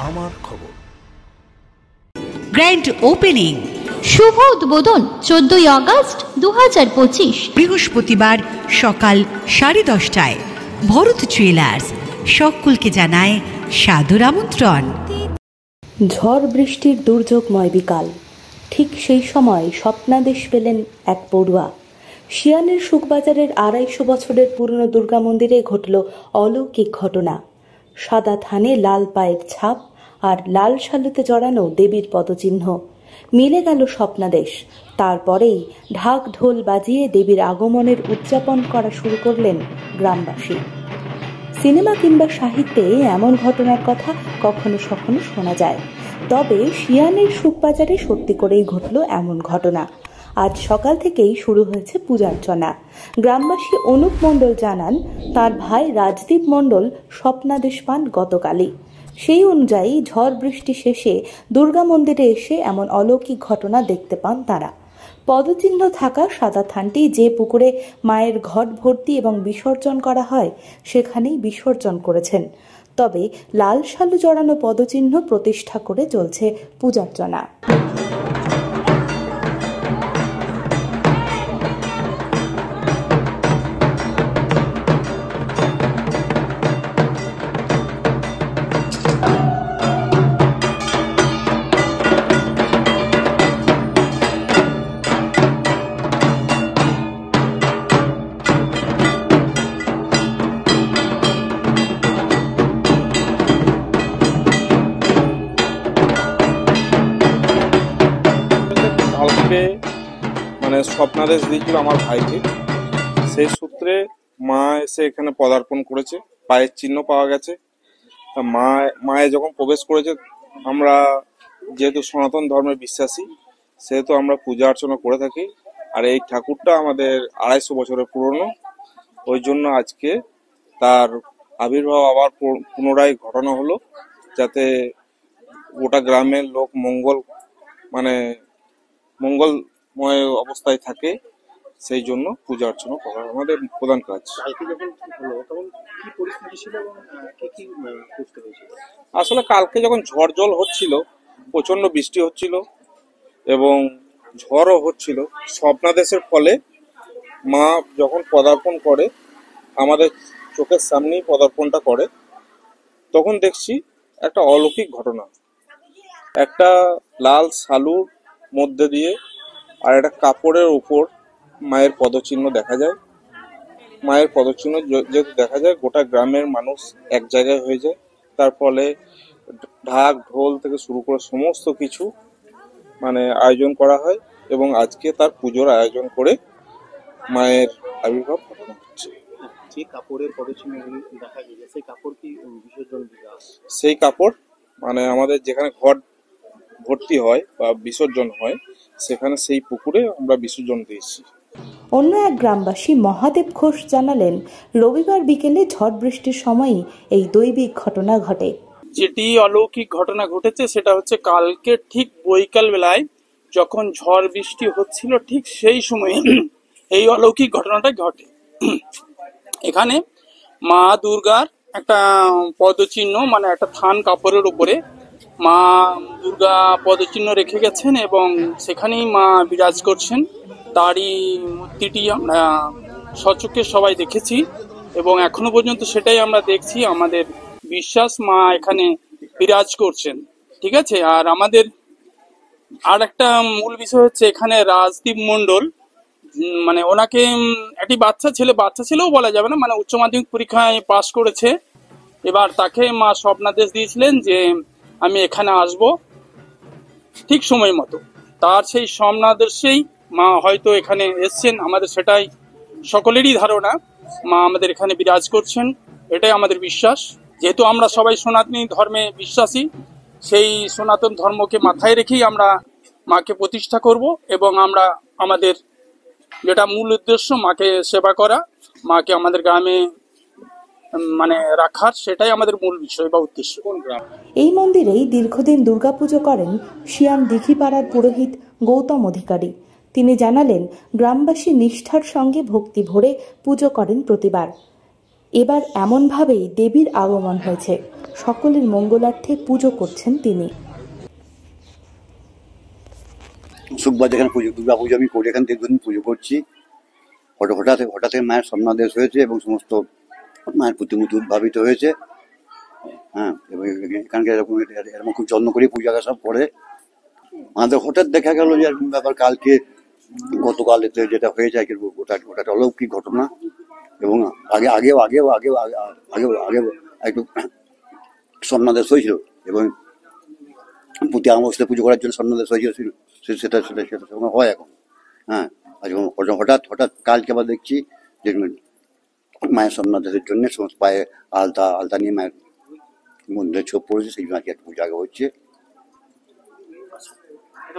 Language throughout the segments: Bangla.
আমার খবর। গ্র্যান্ড ওপেনিং শুভ উদ্বোধন 14ই আগস্ট 2025 বৃহস্পতিবার সকাল 10:30টায় ভরত জুয়েলার্স সকলকে জানায় সাদর আমন্ত্রণ। ঝড় বৃষ্টির দুর্যোগময় বিকাল, ঠিক সেই সময় স্বপ্নাদেশ পেলেন এক পড়ুয়া। শিয়ানের শুকবাজারের 250 বছরের পুরনো দুর্গা মন্দিরে ঘটল অলৌকিক ঘটনা। সাদা থানে লাল পায়ের ছাপ আর লাল শালুতে জড়ানো দেবীর পদচিহ্ন। মিলে গেল স্বপ্নাদেশ। তারপরেই ঢাক ঢোল বাজিয়ে দেবীর আগমনের উদযাপন করা শুরু করলেন গ্রামবাসী। সিনেমা কিংবা সাহিত্যে এমন ঘটনার কথা কখনো সখনো শোনা যায়, তবে শিয়ানের শুকবাজারে সত্যি করেই ঘটল এমন ঘটনা। আজ সকাল থেকেই শুরু হয়েছে পূজার্চনা। গ্রামবাসী অনুপ মণ্ডল জানান, তার ভাই রাজদীপ মণ্ডল স্বপ্নাদেশ পান গতকালই। সেই অনুযায়ী ঝড় বৃষ্টি শেষে দুর্গা মন্দিরে এসে এমন অলৌকিক ঘটনা দেখতে পান তারা। পদচিহ্ন থাকা সাদা থানটি যে পুকুরে মায়ের ঘট ভর্তি এবং বিসর্জন করা হয় সেখানেই বিসর্জন করেছেন। তবে লাল শালু জড়ানো পদচিহ্ন প্রতিষ্ঠা করে চলছে পূজার্চনা। মানে স্বপ্নাদেশ দিয়েছিল আমার ভাইকে, সেই সূত্রে মা এসে এখানে পদার্পণ করেছে। পায়ের চিহ্ন পাওয়া গেছে। মায়ে যখন প্রবেশ করেছে, আমরা যেহেতু সনাতন ধর্মে বিশ্বাসী সেহেতু আমরা পূজা অর্চনা করে থাকি। আর এই ঠাকুরটা আমাদের 250 বছরের পুরনো, ওই জন্য আজকে তার আবির্ভাব আবার পুনরায় ঘটানো হলো, যাতে গোটা গ্রামের লোক মঙ্গলময় অবস্থায় থাকে। সেই জন্য পূজা অর্চনা করা আমাদের প্রধান কাজ। আসলে কালকে যখন ঝড় জল হচ্ছিল, প্রচন্ড বৃষ্টি হচ্ছিল এবং ঝড়ও হচ্ছিল, স্বপ্নাদেশের ফলে মা যখন পদার্পণ করে, আমাদের চোখের সামনেই পদার্পণটা করে, তখন দেখছি একটা অলৌকিক ঘটনা। একটা লাল শালুর মধ্যে দিয়ে আর একটা কাপড়ের উপর মায়ের পদচিহ্ন দেখা যায়। মায়ের পদচিহ্ন যেহেতু দেখা যায়, গোটা গ্রামের মানুষ এক জায়গায় হয়ে যায়। তার ফলে ঢাক ঢোল থেকে শুরু করে সমস্ত কিছু আয়োজন করা হয় এবং আজকে তার পুজোর আয়োজন করে মায়ের আবির্ভাব ঘটানো হচ্ছে। যে কাপড়ের পদচিহ্ন দেখা যায়, সেই কাপড় কি বিসর্জন দিতে হয়? সেই কাপড় আমাদের যেখানে ঘট ভর্তি হয় বা বিসর্জন হয়, সেখানে সেই পুকুরে আমরা বিসর্জন দিয়েছি। অন্য এক গ্রামবাসী মহাদেব ঘোষ জানালেন, রবিবার বিকেলে ঝড় বৃষ্টির সময়ই এই দৈবিক ঘটনা ঘটে। যেটি অলৌকিক ঘটনা ঘটেছে সেটা হচ্ছে কালকে ঠিক বৈকাল বেলায় যখন ঝড় বৃষ্টি হচ্ছিল, ঠিক সেই সময়ে এই অলৌকিক ঘটনাটা ঘটে। এখানে মা দুর্গার একটা পদচিহ্ন, একটা থান কাপড়ের উপরে মা দুর্গা পদচিহ্ন রেখে গেছেন এবং সেখানেই মা বিরাজ করছেন। তারই মূর্তিটি আমরা সচক্ষে সবাই দেখেছি এবং এখনো পর্যন্ত সেটাই আমরা দেখছি। আমাদের বিশ্বাস মা এখানে বিরাজ করছেন, ঠিক আছে। আর আমাদের আর একটা মূল বিষয় হচ্ছে, এখানে রাজদীপ মণ্ডল ওনাকে একটি বাচ্চা ছেলেও বলা যাবে না, উচ্চ মাধ্যমিক পরীক্ষায় পাশ করেছে। এবার তাকে মা স্বপ্নাদেশ দিয়েছিলেন যে আমি এখানে আসব ঠিক সময় মতো। তার সেই স্বপ্নাদেশেই মা হয়তো এখানে এসছেন। আমাদের সেটাই সকলেরই ধারণা, মা আমাদের এখানে বিরাজ করছেন, এটাই আমাদের বিশ্বাস। যেহেতু আমরা সবাই সনাতনী ধর্মে বিশ্বাসী, সেই সনাতন ধর্মকে মাথায় রেখেই আমরা মাকে প্রতিষ্ঠা করব এবং আমরা আমাদের যেটা মূল উদ্দেশ্য, মাকে সেবা করা, মাকে আমাদের গ্রামে রাখার, সেটাই আমাদের মূল বিষয় বা উদ্দেশ্য। এই মন্দিরেই দীর্ঘদিন দুর্গাপুজো করেন শিয়ান দিঘিপাড়ার পুরোহিত গৌতম অধিকারী। তিনি জানালেন, গ্রামবাসী নিষ্ঠার সঙ্গে ভক্তি ভরে পুজো করেন প্রতিবার। এবার এমনভাবেই দেবীর আগমন হয়েছে। সকলের মঙ্গলার্থে পুজো করছেন তিনি। শুকবাজার এখানে পুজো, দুর্গা পুজো আমি করি, এখান থেকে দুদিন পুজো করছি। হঠাৎ মায়ের স্বপ্নাদেশ হয়েছে এবং সমস্ত মায়ের প্রতিমূর্তি উদ্ভাবিত হয়েছে। হ্যাঁ, এবং এখানকার এরকম খুব যত্ন করে পূজাটা সব করে। আমাদের হঠাৎ দেখা গেল যে ব্যাপার কালকে গতকাল যেটা হয়েছে ওটা অলৌকিক ঘটনা। এবং আগেও একটু স্বর্ণাদেশ হয়েছিল এবং প্রতি অমাবস্যায় পুজো করার জন্য স্বর্ণাদেশ হয়েছিল, সেটা হয় এখন। হ্যাঁ, হঠাৎ কালকে আবার দেখছি যে মায়ের স্বর্ণাদেশের জন্য সমস্ত পায়ে আলতা নিয়ে মায়ের মন্দিরে ছোপ পড়েছে, সেই জন্য একটা পুজো আগে হচ্ছে।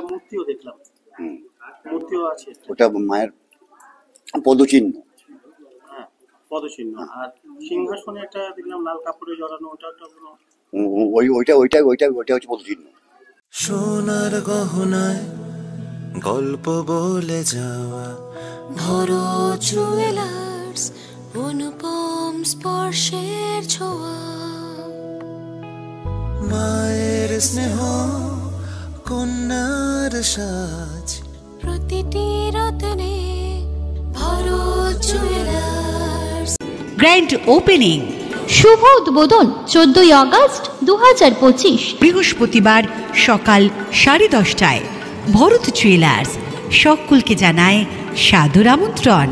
মূর্তিও দেখলাম, মূর্তিও আছে, ওটা মায়ের পদচিহ্ন। হ্যাঁ, পদচিহ্ন। আর সিংহাসনে একটা দেখলাম লাল কাপড়ে জড়ানো, ওটা ওইটা হচ্ছে পদচিহ্ন। সোনার গহনায় গল্প বলে যাওয়া ভরত জুয়েলার্স, অনুপম স্পর্শের ছোঁয়া, মায়ের স্নেহ, কন্যার সাজ, প্রতিটি রত্নে ভরত জুয়েলার্স। গ্র্যান্ড ওপেনিং শুভ উদ্বোধন 14ই আগস্ট 2025, বৃহস্পতিবার সকাল 10:30টায়। ভরত জুয়েলার্স সকলকে জানায় সাদর আমন্ত্রণ।